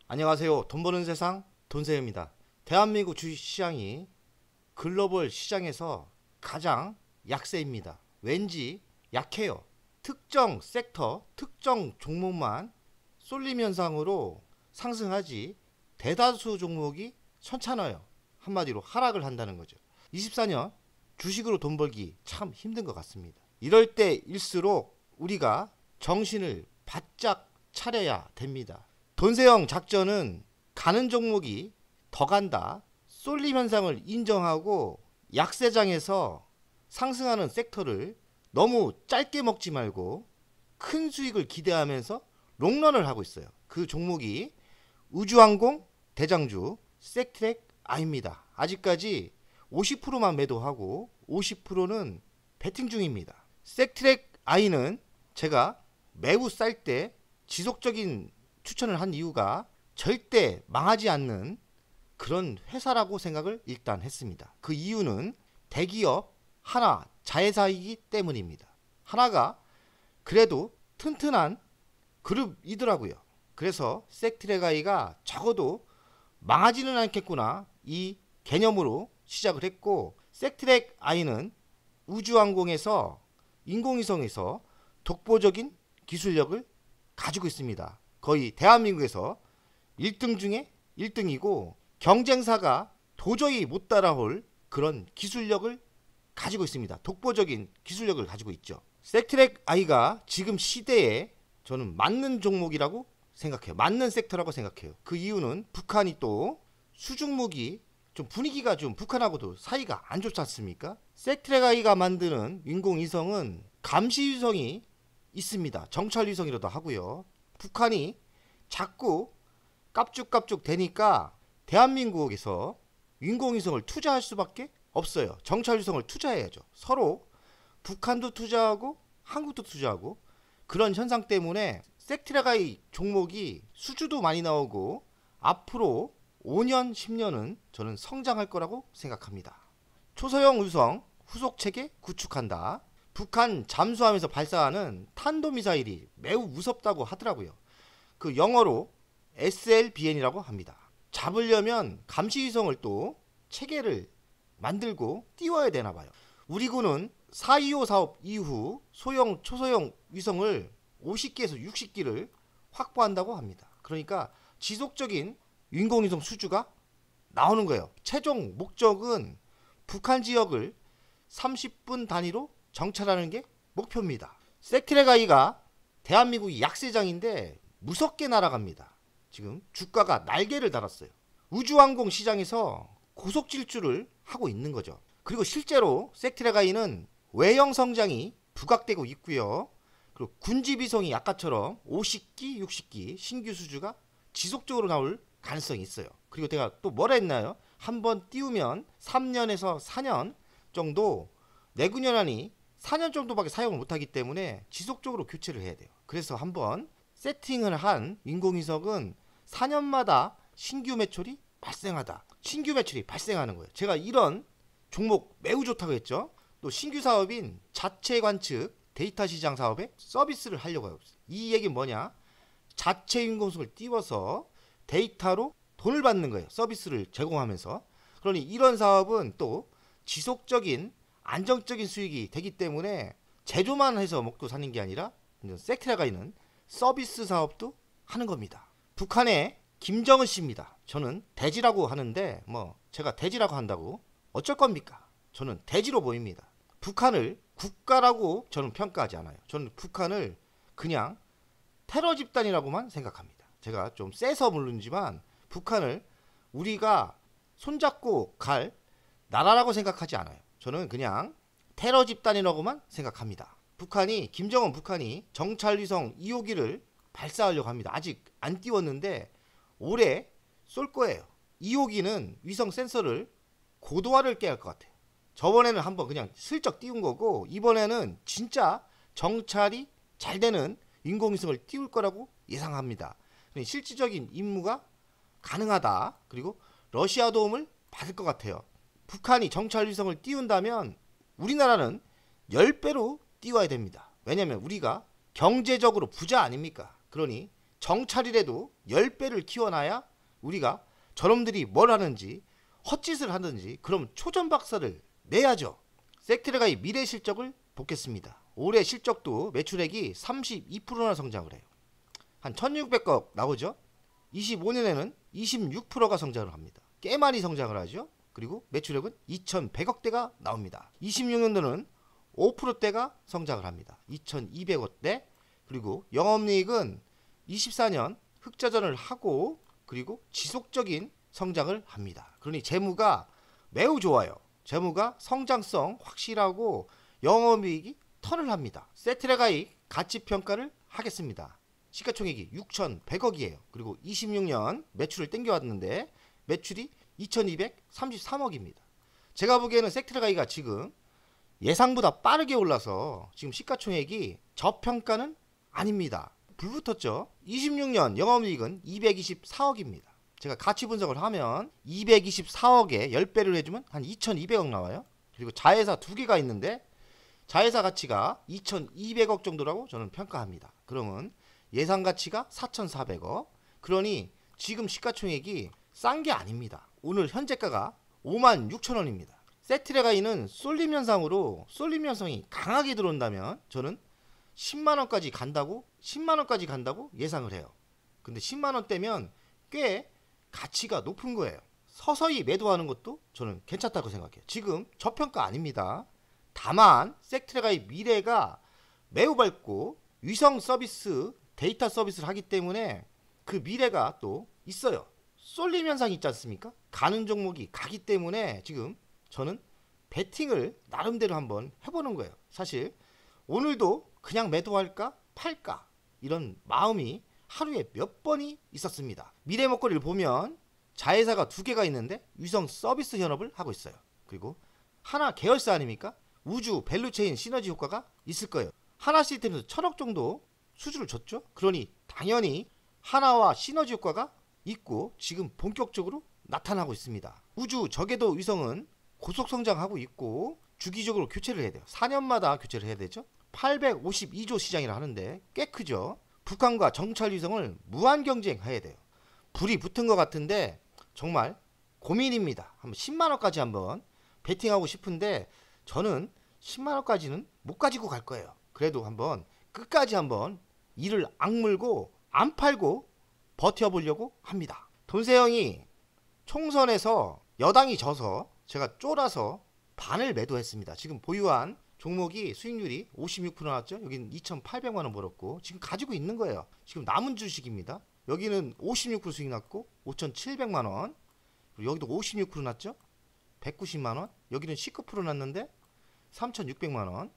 안녕하세요. 돈 버는 세상 돈세입니다. 대한민국 주식시장이 글로벌 시장에서 가장 약세입니다. 왠지 약해요. 특정 섹터, 특정 종목만 쏠림 현상으로 상승하지 대다수 종목이 천천해요. 한마디로 하락을 한다는 거죠. 24년 주식으로 돈 벌기 참 힘든 것 같습니다. 이럴 때일수록 우리가 정신을 바짝 차려야 됩니다. 돈세형 작전은 가는 종목이 더 간다. 쏠림 현상을 인정하고 약세장에서 상승하는 섹터를 너무 짧게 먹지 말고 큰 수익을 기대하면서 롱런을 하고 있어요. 그 종목이 우주항공 대장주 섹트랙 I입니다. 아직까지 50%만 매도하고 50%는 베팅 중입니다. 섹트랙 I는 제가 매우 쌀 때 지속적인 추천을 한 이유가 절대 망하지 않는 그런 회사라고 생각을 일단 했습니다. 그 이유는 대기업 하나 자회사이기 때문입니다. 하나가 그래도 튼튼한 그룹이더라고요. 그래서 섹트랙아이가 적어도 망하지는 않겠구나 이 개념으로 시작을 했고, 섹트랙아이는 우주항공에서 인공위성에서 독보적인 기술력을 가지고 있습니다. 거의 대한민국에서 1등 중에 1등이고 경쟁사가 도저히 못 따라올 그런 기술력을 가지고 있습니다. 독보적인 기술력을 가지고 있죠. 섹트랙 I가 지금 시대에 저는 맞는 종목이라고 생각해요. 맞는 섹터라고 생각해요. 그 이유는 북한이 또 수중무기 좀 분위기가 좀 북한하고도 사이가 안 좋지 않습니까? 섹트랙 I가 만드는 인공위성은 감시위성이 있습니다. 정찰위성이라도 하고요. 북한이 자꾸 깝죽깝죽 되니까 대한민국에서 인공위성을 투자할 수밖에 없어요. 정찰위성을 투자해야죠. 서로 북한도 투자하고 한국도 투자하고 그런 현상 때문에 섹트랙아이 종목이 수주도 많이 나오고 앞으로 5년, 10년은 저는 성장할 거라고 생각합니다. 초소형 위성 후속체계 구축한다. 북한 잠수함에서 발사하는 탄도미사일이 매우 무섭다고 하더라고요. 그 영어로 SLBN이라고 합니다. 잡으려면 감시위성을 또 체계를 만들고 띄워야 되나 봐요. 우리 군은 4.25 사업 이후 소형, 초소형 위성을 50기에서 60기를 확보한다고 합니다. 그러니까 지속적인 인공위성 수주가 나오는 거예요. 최종 목적은 북한 지역을 30분 단위로 정찰하는 게 목표입니다. 섹트랙아이가 대한민국이 약세장인데 무섭게 날아갑니다. 지금 주가가 날개를 달았어요. 우주항공 시장에서 고속 질주를 하고 있는 거죠. 그리고 실제로 섹트랙아이는 외형 성장이 부각되고 있고요. 그리고 군지비성이 아까처럼 50기, 60기 신규 수주가 지속적으로 나올 가능성이 있어요. 그리고 제가 또 뭐라 했나요? 한번 띄우면 3년에서 4년 정도 내구년한이 4년 정도밖에 사용을 못하기 때문에 지속적으로 교체를 해야 돼요. 그래서 한번 세팅을 한 인공위성은 4년마다 신규 매출이 발생하다. 신규 매출이 발생하는 거예요. 제가 이런 종목 매우 좋다고 했죠. 또 신규 사업인 자체 관측 데이터 시장 사업에 서비스를 하려고 해요. 이 얘기는 뭐냐? 자체 인공위성을 띄워서 데이터로 돈을 받는 거예요. 서비스를 제공하면서. 그러니 이런 사업은 또 지속적인 안정적인 수익이 되기 때문에 제조만 해서 먹고 사는 게 아니라 섹트랙아이는 서비스 사업도 하는 겁니다. 북한의 김정은 씨입니다. 저는 대지라고 하는데 제가 대지라고 한다고 어쩔 겁니까? 저는 대지로 보입니다. 북한을 국가라고 저는 평가하지 않아요. 저는 북한을 그냥 테러 집단이라고만 생각합니다. 제가 좀 세서 모르지만 북한을 우리가 손잡고 갈 나라라고 생각하지 않아요. 저는 그냥 테러 집단이라고만 생각합니다. 김정은 북한이 정찰위성 2호기를 발사하려고 합니다. 아직 안 띄웠는데 올해 쏠 거예요. 2호기는 위성 센서를 고도화를 깨야 할 것 같아요. 저번에는 한번 그냥 슬쩍 띄운 거고 이번에는 진짜 정찰이 잘 되는 인공위성을 띄울 거라고 예상합니다. 실질적인 임무가 가능하다. 그리고 러시아 도움을 받을 것 같아요. 북한이 정찰위성을 띄운다면 우리나라는 10배로 띄워야 됩니다. 왜냐하면 우리가 경제적으로 부자 아닙니까? 그러니 정찰이라도 10배를 키워놔야 우리가 저놈들이 뭘 하는지 헛짓을 하든지 그럼 초전박살을 내야죠. 섹트레가의 미래 실적을 보겠습니다. 올해 실적도 매출액이 32%나 성장을 해요. 한 1600억 나오죠. 25년에는 26%가 성장을 합니다. 꽤 많이 성장을 하죠. 그리고 매출액은 2100억대가 나옵니다. 26년도는 5%대가 성장을 합니다. 2200억대. 그리고 영업이익은 24년 흑자전을 하고 그리고 지속적인 성장을 합니다. 그러니 재무가 매우 좋아요. 재무가 성장성 확실하고 영업이익이 턴을 합니다. 섹트레가의 가치평가를 하겠습니다. 시가총액이 6,100억이에요. 그리고 26년 매출을 땡겨왔는데 매출이 2,233억입니다. 제가 보기에는 섹트레가이가 지금 예상보다 빠르게 올라서 지금 시가총액이 저평가는 아닙니다. 불붙었죠. 26년 영업이익은 224억입니다. 제가 가치 분석을 하면 224억에 10배를 해주면 한 2200억 나와요. 그리고 자회사 2개가 있는데 자회사 가치가 2200억 정도라고 저는 평가합니다. 그러면 예상 가치가 4400억. 그러니 지금 시가총액이 싼 게 아닙니다. 오늘 현재가가 56,000원입니다. 섹트레가이는 쏠림 현상으로 쏠림 현상이 강하게 들어온다면 저는 10만원까지 간다고 예상을 해요. 근데 10만원대면 꽤 가치가 높은 거예요. 서서히 매도하는 것도 저는 괜찮다고 생각해요. 지금 저평가 아닙니다. 다만 섹트레가의 미래가 매우 밝고 위성 서비스, 데이터 서비스를 하기 때문에 그 미래가 또 있어요. 쏠림 현상이 있지 않습니까? 가는 종목이 가기 때문에 지금 저는 베팅을 나름대로 한번 해보는 거예요. 사실 오늘도 그냥 매도할까 팔까 이런 마음이 하루에 몇 번이 있었습니다. 미래 먹거리를 보면 자회사가 2개가 있는데 위성 서비스 현업을 하고 있어요. 그리고 하나 계열사 아닙니까? 우주 밸류체인 시너지 효과가 있을 거예요. 하나 시스템에서 1000억 정도 수주를 줬죠. 그러니 당연히 하나와 시너지 효과가 있고 지금 본격적으로 나타나고 있습니다. 우주 저궤도 위성은 고속 성장하고 있고 주기적으로 교체를 해야 돼요. 4년마다 교체를 해야 되죠. 852조 시장이라 하는데 꽤 크죠. 북한과 정찰 위성을 무한 경쟁해야 돼요. 불이 붙은 것 같은데 정말 고민입니다. 한번 10만원까지 한번 베팅하고 싶은데 저는 10만원까지는 못 가지고 갈 거예요. 그래도 한번 끝까지 한번 이를 악물고 안 팔고 버텨보려고 합니다. 돈세형이 총선에서 여당이 져서 제가 쫄아서 반을 매도했습니다. 지금 보유한 종목이 수익률이 56% 나왔죠. 여기는 2,800만원 벌었고 지금 가지고 있는 거예요. 지금 남은 주식입니다. 여기는 56% 수익 났고 5,700만원. 그리고 여기도 56% 났죠. 190만원. 여기는 19% 났는데 3,600만원.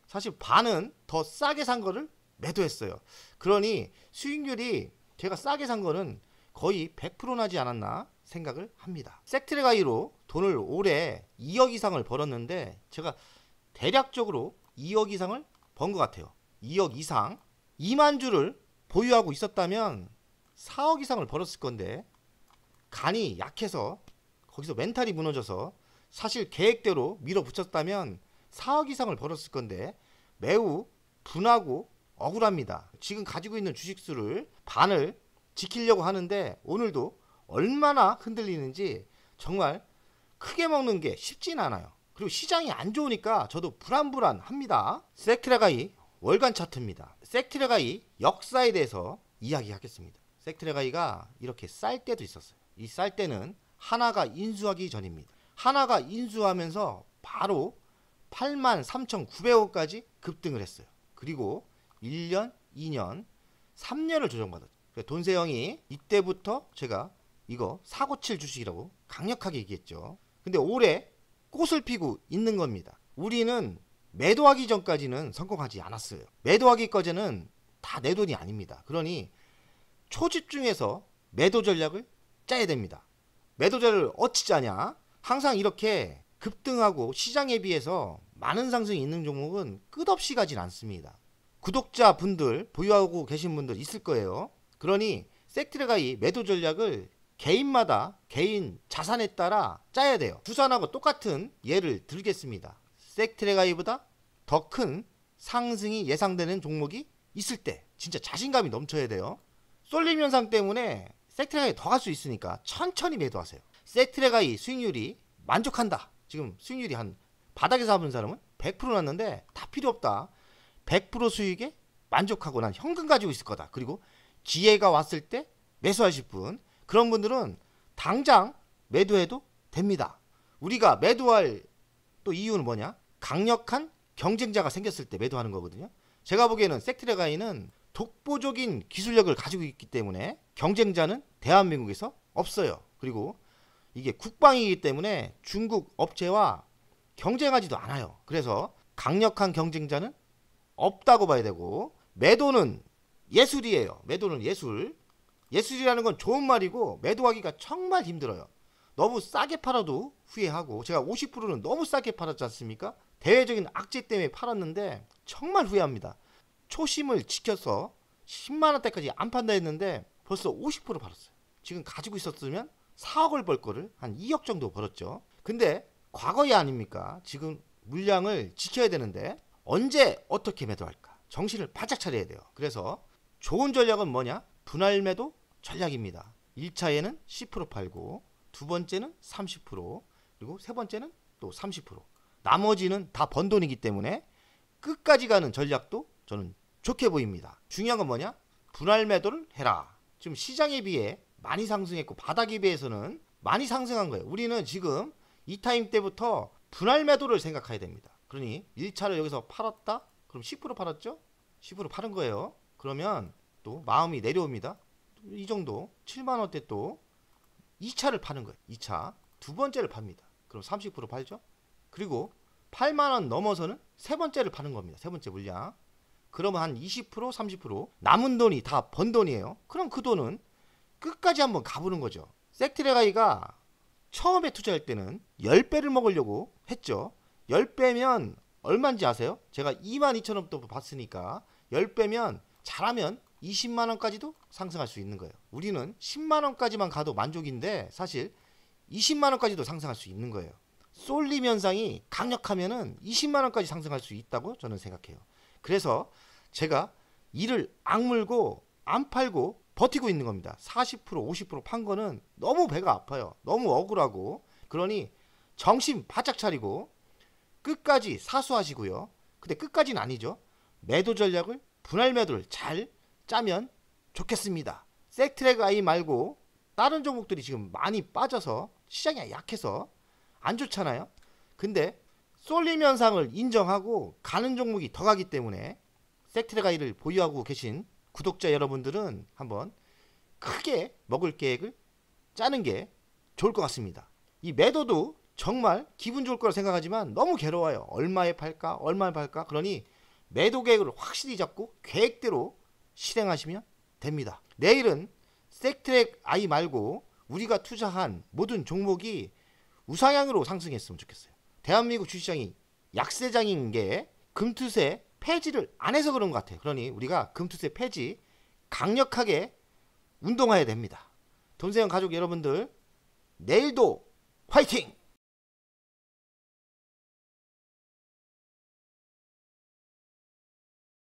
사실 반은 더 싸게 산 거를 매도했어요. 그러니 수익률이 제가 싸게 산 거는 거의 100% 나지 않았나 생각을 합니다. 섹트레가이로 돈을 올해 2억 이상을 벌었는데 제가 대략적으로 2억 이상을 번 것 같아요. 2억 이상. 2만 주를 보유하고 있었다면 4억 이상을 벌었을 건데 간이 약해서 거기서 멘탈이 무너져서 사실 계획대로 밀어붙였다면 4억 이상을 벌었을 건데 매우 분하고 억울합니다. 지금 가지고 있는 주식수를 반을 지키려고 하는데 오늘도 얼마나 흔들리는지 정말 크게 먹는 게 쉽진 않아요. 그리고 시장이 안 좋으니까 저도 불안합니다. 섹트레가이 월간 차트입니다. 섹트레가이 역사에 대해서 이야기하겠습니다. 섹트레가이가 이렇게 쌀 때도 있었어요. 이 쌀 때는 하나가 인수하기 전입니다. 하나가 인수하면서 바로 83,900원까지 급등을 했어요. 그리고 1년, 2년, 3년을 조정받았죠. 돈세형이 이때부터 제가 이거 사고칠 주식이라고 강력하게 얘기했죠. 근데 올해 꽃을 피고 있는 겁니다. 우리는 매도하기 전까지는 성공하지 않았어요. 매도하기까지는 다 내 돈이 아닙니다. 그러니 초집중해서 매도 전략을 짜야 됩니다. 매도 전략을 어찌 짜냐? 항상 이렇게 급등하고 시장에 비해서 많은 상승이 있는 종목은 끝없이 가진 않습니다. 구독자분들 보유하고 계신 분들 있을 거예요. 그러니 섹트레가이 매도 전략을 개인마다 개인 자산에 따라 짜야 돼요. 두산하고 똑같은 예를 들겠습니다. 섹트레가이보다 더 큰 상승이 예상되는 종목이 있을 때 진짜 자신감이 넘쳐야 돼요. 쏠림 현상 때문에 섹트레가이 더 갈 수 있으니까 천천히 매도하세요. 섹트레가이 수익률이 만족한다. 지금 수익률이 한 바닥에서 잡은 사람은 100% 났는데 다 필요 없다. 100% 수익에 만족하고 난 현금 가지고 있을 거다. 그리고 기회가 왔을 때 매수하실 분, 그런 분들은 당장 매도해도 됩니다. 우리가 매도할 또 이유는 뭐냐? 강력한 경쟁자가 생겼을 때 매도하는 거거든요. 제가 보기에는 섹트레가이는 독보적인 기술력을 가지고 있기 때문에 경쟁자는 대한민국에서 없어요. 그리고 이게 국방이기 때문에 중국 업체와 경쟁하지도 않아요. 그래서 강력한 경쟁자는 없다고 봐야 되고, 매도는 예술이에요. 매도는 예술. 예술이라는 건 좋은 말이고 매도하기가 정말 힘들어요. 너무 싸게 팔아도 후회하고, 제가 50%는 너무 싸게 팔았지 않습니까? 대외적인 악재 때문에 팔았는데 정말 후회합니다. 초심을 지켜서 10만원대까지 안 판다 했는데 벌써 50% 팔았어요. 지금 가지고 있었으면 4억을 벌 거를 한 2억 정도 벌었죠. 근데 과거이 아닙니까? 지금 물량을 지켜야 되는데 언제 어떻게 매도할까? 정신을 바짝 차려야 돼요. 그래서 좋은 전략은 뭐냐? 분할 매도 전략입니다. 1차에는 10% 팔고, 두 번째는 30%, 그리고 세 번째는 또 30%. 나머지는 다 번 돈이기 때문에 끝까지 가는 전략도 저는 좋게 보입니다. 중요한 건 뭐냐? 분할 매도를 해라. 지금 시장에 비해 많이 상승했고 바닥에 비해서는 많이 상승한 거예요. 우리는 지금 이 타임 때부터 분할 매도를 생각해야 됩니다. 그러니 1차를 여기서 팔았다? 그럼 10% 팔았죠? 10% 팔은 거예요. 그러면 또 마음이 내려옵니다. 이 정도 7만원대 또 2차를 파는 거예요. 2차 두 번째를 팝니다. 그럼 30% 팔죠. 그리고 8만원 넘어서는 세 번째를 파는 겁니다. 세 번째 물량. 그러면 한 20% 30% 남은 돈이 다 번 돈이에요. 그럼 그 돈은 끝까지 한번 가보는 거죠. 섹트레가이가 처음에 투자할 때는 10배를 먹으려고 했죠. 10배면 얼마인지 아세요? 제가 22,000원부터 봤으니까 10배면 잘하면 20만원까지도 상승할 수 있는 거예요. 우리는 10만원까지만 가도 만족인데 사실 20만원까지도 상승할 수 있는 거예요. 쏠림 현상이 강력하면은 20만원까지 상승할 수 있다고 저는 생각해요. 그래서 제가 이를 악물고 안 팔고 버티고 있는 겁니다. 40% 50% 판 거는 너무 배가 아파요. 너무 억울하고. 그러니 정신 바짝 차리고 끝까지 사수하시고요. 근데 끝까지는 아니죠. 매도 전략을 분할 매도를 잘 짜면 좋겠습니다. 섹트레가이 말고 다른 종목들이 지금 많이 빠져서 시장이 약해서 안 좋잖아요. 근데 쏠림 현상을 인정하고 가는 종목이 더 가기 때문에 섹트레가이를 보유하고 계신 구독자 여러분들은 한번 크게 먹을 계획을 짜는 게 좋을 것 같습니다. 이 매도도 정말 기분 좋을 거라 생각하지만 너무 괴로워요. 얼마에 팔까? 얼마에 팔까? 그러니 매도 계획을 확실히 잡고 계획대로 실행하시면 됩니다. 내일은 섹트레가이 말고 우리가 투자한 모든 종목이 우상향으로 상승했으면 좋겠어요. 대한민국 주식시장이 약세장인 게 금투세 폐지를 안 해서 그런 것 같아요. 그러니 우리가 금투세 폐지 강력하게 운동해야 됩니다. 돈세형 가족 여러분들, 내일도 화이팅!